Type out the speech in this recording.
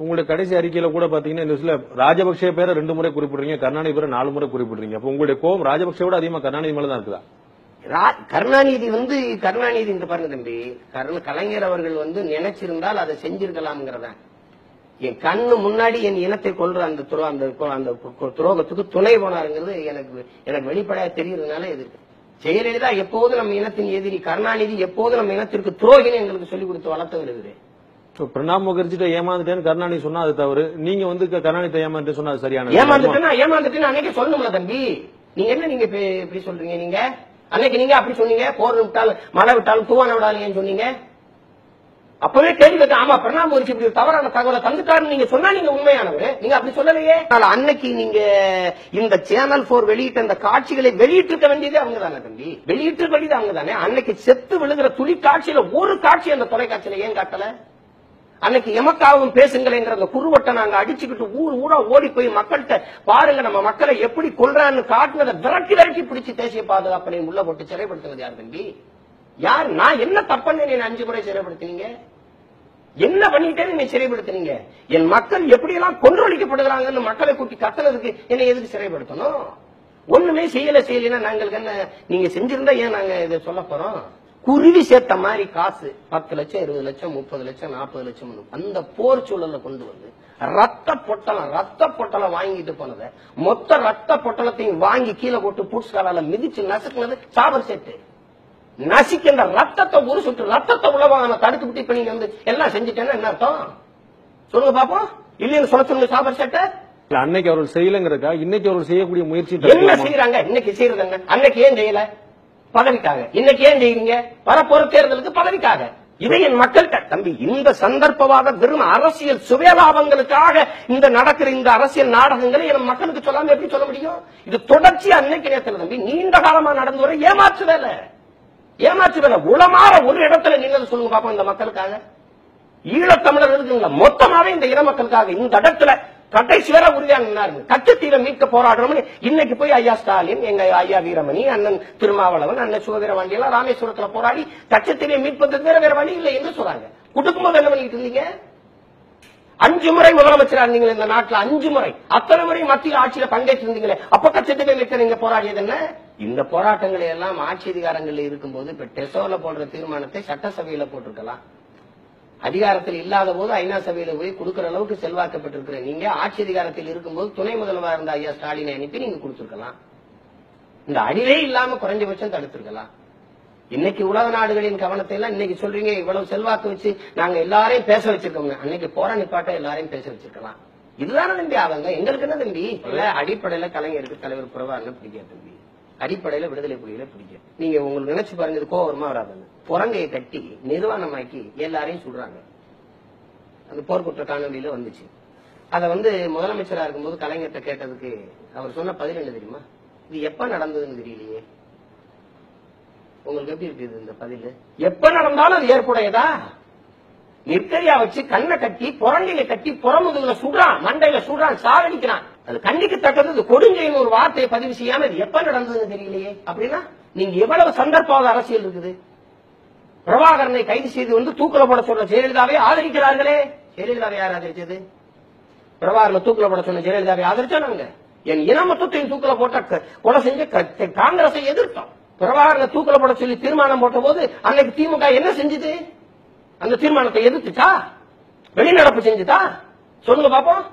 உங்களுடைய கடைசி அறிக்கையில கூட பாத்தீங்கன்னா நியூஸ்ல ராஜபக்சே பேரை 2 முறை குறிப்பிடுறீங்க, கருணாநிதி பேரை 4 முறை குறிப்பிடுறீங்க. அப்ப உங்களுடைய கோபம் ராஜபக்சேவோட அதிகமா கருணாநிதி மேல தான் இருக்குதா? கருணாநிதி இந்த பாருங்க தம்பி, கலைஞர் அவர்கள் நினைச்சிருந்தால் அதை செஞ்சிருக்கலாம்ங்கிறத என் கண்ணு முன்னாடி என் இனத்தை கொள்ற அந்த துரோகத்துக்கு துணை போனாருங்கிறது எனக்கு வெளிப்படையா தெரியறதுனால எதிர்க்கு. ஜெயலலிதா எப்போது நம்ம இனத்தின் எதிரி, கருணாநிதி எப்போது நம்ம இனத்திற்கு துரோகின்னு எங்களுக்கு சொல்லிக் கொடுத்து வளர்த்து வருகிறது. பிரணாப் முகர்ஜிட்ட ஏமாந்துட்டேன்னு கருணாநிதி சொன்னா அது தவறு, நீங்க கருணாநிதி ஏமாந்துட்டு சொன்னா அது சரியான? ஏமாந்துட்டேன்னு அன்னைக்கு சொல்லணும்ல தம்பி. நீங்க இப்படி சொல்றீங்க? நீங்க அன்னைக்கு நீங்க அப்படி சொன்னீங்க, போர் விட்டாலும் மழை விட்டாலும் தூவான விடாதீங்கன்னு சொன்னீங்க. அப்பவே கேள்வி கேட்க, ஆமா பிரணாப் முகர்ஜி இப்படி தவறான தகவலை தந்துட்டாருன்னு நீங்க சொன்னா நீங்க உண்மையானவர். நீங்க அப்படி சொல்லலையே. அன்னைக்கு நீங்க இந்த சேனல் 4 வெளியிட்ட அந்த காட்சிகளை வெளியிட்டிருக்க வேண்டியதே அவங்க தானே தம்பி, வெளியிட்டிருக்க வேண்டியது அவங்க தானே. அன்னைக்கு செத்து விழுகிற துளி காட்சியில ஒரு காட்சி அந்த தொலைக்காட்சியில ஏன் காட்டல? அன்னைக்கு எமக்காவும் பேசுங்களேங்கிற அந்த குருவட்டை நாங்க அடிச்சுக்கிட்டு ஊர் ஊரா ஓடி போய் மக்கள்கிட்ட பாருங்க நம்ம மக்களை எப்படி கொள்றான்னு காட்டுனதை விரட்டி பிடிச்சி தேசிய பாதுகாப்பு உள்ள போட்டு சிறைப்படுத்துவது யார் தம்பி? யார்? நான் என்ன தப்பன்னு நீ 5 முறை சிறைப்படுத்தினீங்க? என்ன பண்ணிட்டேன்னு நீ சிறைப்படுத்தினீங்க? என் மக்கள் எப்படி எல்லாம் கொன்றொழிக்கப்படுகிறாங்கன்னு மக்களை கூட்டி கத்துனதுக்கு என்ன எதுக்கு சிறைப்படுத்தணும்? ஒண்ணுமே செய்யலன்னா நாங்களுக்கு என்ன? நீங்க செஞ்சிருந்தா ஏன் நாங்க இதை சொல்ல போறோம்? குருவி சேர்த்த மாதிரி காசு 10 லட்சம் 20 லட்சம் 30 லட்சம் 40 லட்சம் அந்த போர் சூழல கொண்டு வந்து ரத்த பொட்டலம் வாங்கிட்டு போனத மொத்த ரத்த பொட்டலத்தையும் வாங்கி கீழே போட்டு பூட்ஸ்காலால மிதிச்சு நசுக்குனது சாபர் செட்டு. நசிக்கின்ற ரத்தத்தை ஒரு சுற்று ரத்தத்தை உழவாங்க தடுத்து விட்டு இப்ப நீங்க எல்லாம் செஞ்சுட்டேன்னா என்ன அர்த்தம் சொல்லுங்க பாப்போம்? இல்லைன்னு சொல்ல சொல்லுங்க சாபர் செட்டை. அன்னைக்கு அவர்கள் செய்யலங்கிறக்கா இன்னைக்கு அவர்கள் செய்யக்கூடிய முயற்சி என்ன செய்யறாங்க? இன்னைக்கு செய்யறாங்க, அன்னைக்கு ஏன் செய்யல? பதவிக்காக. இன்னைக்கு ஏன் செய்யறீங்க? வரப்போற தேர்தலுக்கு பதவிக்காக. இதை என் மக்கள் தம்பி, இந்த சந்தர்ப்பவாத வெறும் அரசியல் சுயலாபங்களுக்காக இந்த நடக்கிற இந்த அரசியல் நாடகங்களை என் மக்களுக்கு சொல்லாம எப்படி சொல்ல முடியும்? இது தொடர்ச்சி அன்னைக்கு நேரத்தில் தம்பி நீண்ட காலமா நடந்து வர ஏமாற்று வேலை. உளமாற ஒரு இடத்துல நின்னது சொல்லுங்க பாப்போம் இந்த மக்களுக்காக. ஈழத்தமிழர் இருக்குங்களா மொத்தமாவே இந்த இன மக்களுக்காக இந்த இடத்துல கடைசி வேற உறுதியாக கச்சத்தீவை மீட்க போராடுறோம்னு இன்னைக்கு போய் ஐயா ஸ்டாலின், எங்க ஐயா வீரமணி, அண்ணன் திருமாவளவன், அண்ணன் சுகவீரவாண்டி எல்லாம் ராமேஸ்வரத்துல போராடி கச்சத்தீவை மீட்பதற்கு வேற வழி இல்லை என்று சொல்றாங்க. குடுக்கும்போது என்ன பண்ணிட்டு இருந்தீங்க? 5 முறை முதலமைச்சரா இருந்தீங்க இந்த நாட்டில், 5 முறை. அத்தனை முறை மத்தியில் ஆட்சியில பங்கேற்று இருந்தீங்களே, அப்ப கச்சத்தீவை மீட்க நீங்க போராடியது என்ன? இந்த போராட்டங்களை எல்லாம் ஆட்சி அதிகாரங்கள் இருக்கும்போது இப்ப டெசோல போடுற தீர்மானத்தை சட்டசபையில போட்டிருக்கலாம். அதிகாரத்தில் இல்லாத போது ஐநா சபையில போய் கொடுக்கிற அளவுக்கு செல்வாக்கப்பட்டிருக்கிற நீங்க ஆட்சி அதிகாரத்தில் இருக்கும்போது துணை முதல்வராக இருந்த ஐயா ஸ்டாலினை அனுப்பி நீங்க கொடுத்திருக்கலாம். இந்த அடிவே இல்லாம குறைஞ்சபட்சம் தடுத்திருக்கலாம். இன்னைக்கு உலக நாடுகளின் கவனத்தை எல்லாம் இன்னைக்கு சொல்றீங்க இவ்வளவு செல்வாக்கு வச்சு நாங்க எல்லாரையும் பேச வச்சிருக்கோம். அன்னைக்கு போற நிப்பாட்ட எல்லாரையும் பேச வச்சிருக்கலாம். இதுதானே தம்பி ஆவாங்க. எங்களுக்கு என்ன தம்பி? அடிப்படையில கலைஞருக்கு தலைவர் பிரபாகரன் பிடிக்காது தம்பி, அடிப்படையில விடுதலை புலிகளை பிடிக்கும். நீங்க உங்களுக்கு நினைச்சு பாருங்க, இது கோவரமா வராது. புறங்கையை கட்டி நிர்வாணமாக்கி எல்லாரையும் சொல்றாங்க. அந்த போர்க்குற்ற காணொலியில வந்துச்சு. அத முதலமைச்சரா இருக்கும்போது கலைஞர்கிட்ட கேட்டதுக்கு அவர் சொன்ன பதில் என்ன தெரியுமா? இது எப்ப நடந்ததுன்னு தெரியலையே. உங்களுக்கு எப்படி இருக்குது இந்த பதில்? எப்ப நடந்தாலும் அது ஏற்புடையதா? நெற்கரியா வச்சு கண்ணை கட்டி புறங்கையை கட்டி புறமுதுகுல சுடுறான், மண்டையில சுடுறான், சாவடிக்கிறான். அது கண்டிக்கத்தக்கது. கொடுஞ்சைன்னு ஒரு வார்த்தையை பதிவு செய்யாம இது எப்ப நடந்ததுன்னு தெரியலையே அப்படின்னா நீங்க எவ்வளவு சந்தர்ப்பாத அரசியல் இருக்குது? பிரபாகரனை கைது செய்து தூக்கில போட சொல்ற ஜெயலலிதாவை ஆதரிக்கிறார்களே. ஜெயலலிதாவை யார் ஆதரிச்சது? பிரபாகரனை தூக்கில போட சொன்ன ஜெயலலிதாவை ஆதரிச்சாங்க. என் இன மொத்தத்தையும் தூக்கில போட்ட கொலை செஞ்ச காங்கிரஸை எதிர்த்தோம். பிரபாகரனை தூக்கில போட சொல்லி தீர்மானம் போட்ட போது அன்னைக்கு திமுக என்ன செஞ்சது? அந்த தீர்மானத்தை எதிர்த்துச்சா? வெளிநடப்பு செஞ்சுட்டா? சொல்லுங்க பாப்போம்.